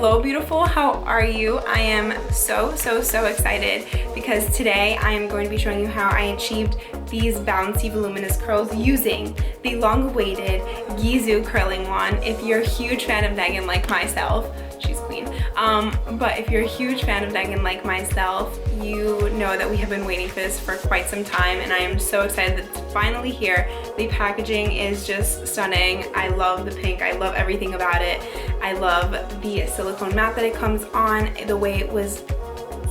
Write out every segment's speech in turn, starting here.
Hello beautiful, how are you? I am so excited because today I am going to be showing you how I achieved these bouncy voluminous curls using the long-awaited Gisou curling wand. If you're a huge fan of Megan like myself, she's queen, but if you're a huge fan of Megan like myself, you know that we have been waiting for this for quite some time, and I am so excited that it's finally here. The packaging is just stunning. I love the pink, I love everything about it. I love the silicone mat that it comes on. The way it was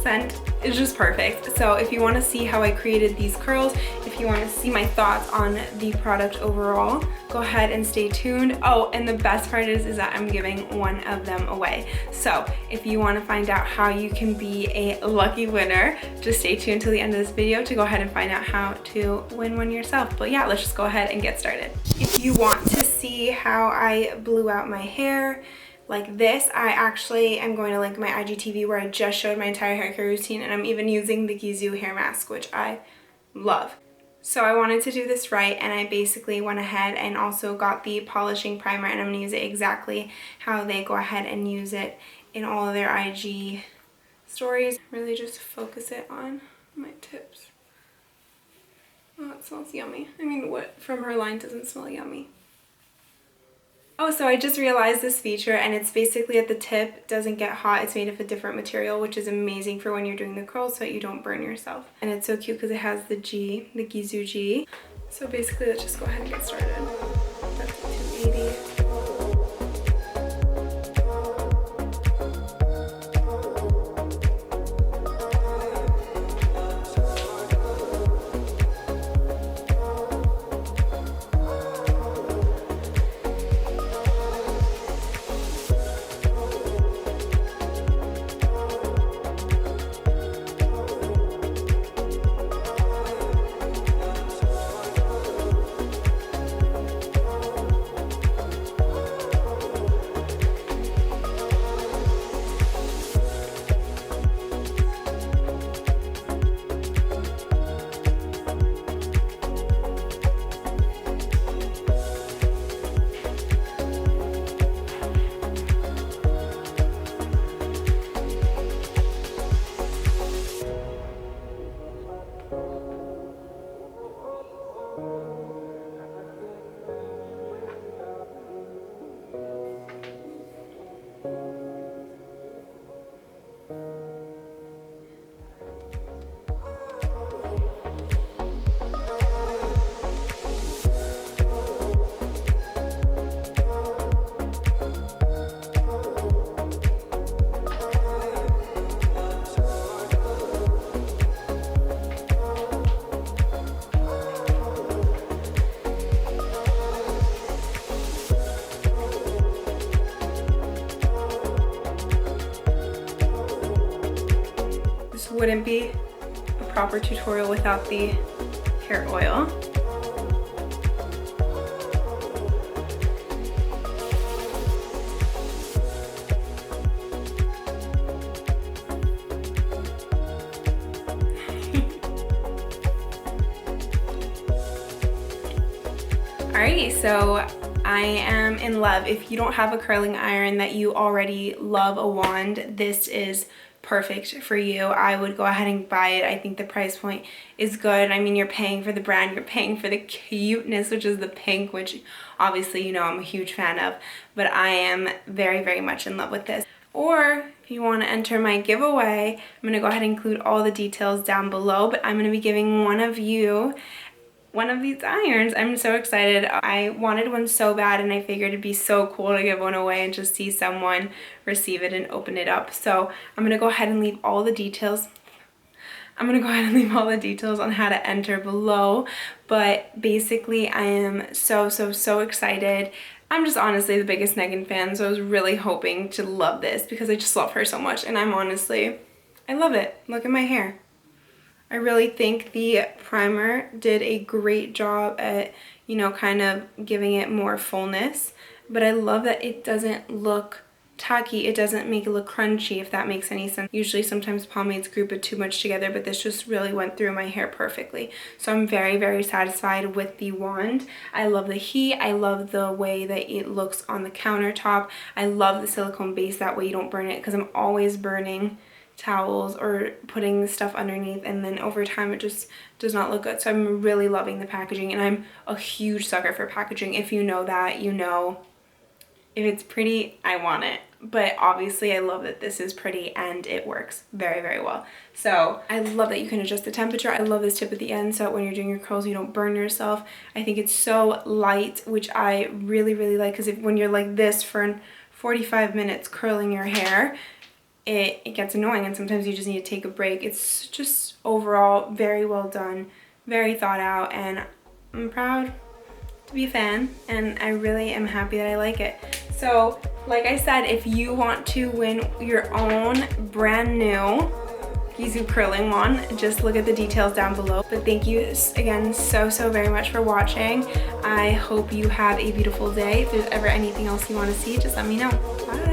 sent is just perfect. So if you want to see how I created these curls, if you want to see my thoughts on the product overall, go ahead and stay tuned. Oh, and the best part is that I'm giving one of them away. So if you want to find out how you can be a lucky winner, just stay tuned till the end of this video to go ahead and find out how to win one yourself. But yeah, let's just go ahead and get started. If you want to see how I blew out my hair like this, I actually am going to link my IGTV where I just showed my entire hair care routine, and I'm even using the Gisou hair mask, which I love. So I wanted to do this right, and I basically went ahead and also got the polishing primer, and I'm going to use it exactly how they go ahead and use it in all of their IG stories. Really just focus it on my tips. Oh, it smells yummy. I mean, what from her line doesn't smell yummy? Oh, so I just realized this feature, and it's basically at the tip, doesn't get hot. It's made of a different material, which is amazing for when you're doing the curls so that you don't burn yourself. And it's so cute because it has the G, the Gisou G. So basically, let's just go ahead and get started. That's 280. Wouldn't be a proper tutorial without the hair oil. Alrighty, so I am in love. If you don't have a curling iron that you already love a wand, this is perfect for you. I would go ahead and buy it. I think the price point is good. I mean, you're paying for the brand, you're paying for the cuteness, which is the pink, which obviously you know I'm a huge fan of, but I am very much in love with this. Or if you want to enter my giveaway, I'm going to go ahead and include all the details down below, but I'm going to be giving one of you one of these irons. I'm so excited. I wanted one so bad, and I figured it'd be so cool to give one away and just see someone receive it and open it up. So I'm gonna go ahead and leave all the details. I'm gonna go ahead and leave all the details on how to enter below, but basically I am so excited. I'm just honestly the biggest Megan fan, so I was really hoping to love this because I just love her so much, and I love it. Look at my hair. I really think the primer did a great job at, you know, kind of giving it more fullness, but I love that it doesn't look tacky, it doesn't make it look crunchy, if that makes any sense. Usually sometimes pomades group it too much together, but this just really went through my hair perfectly. So I'm very, very satisfied with the wand. I love the heat. I love the way that it looks on the countertop. I love the silicone base, that way you don't burn it, because I'm always burning towels or putting the stuff underneath, and then over time it just does not look good. So I'm really loving the packaging, and I'm a huge sucker for packaging. If you know that, you know, if it's pretty, I want it. But obviously I love that this is pretty and it works very, very well. So I love that you can adjust the temperature. I love this tip at the end so that when you're doing your curls you don't burn yourself. I think it's so light, which I really, really like, because when you're like this for 45 minutes curling your hair, it gets annoying, and sometimes you just need to take a break. It's just overall very well done, very thought out, and I'm proud to be a fan, and I really am happy that I like it. So like I said, if you want to win your own brand new Gisou curling wand, just look at the details down below. But thank you again so very much for watching. I hope you have a beautiful day. If there's ever anything else you want to see, just let me know. Bye.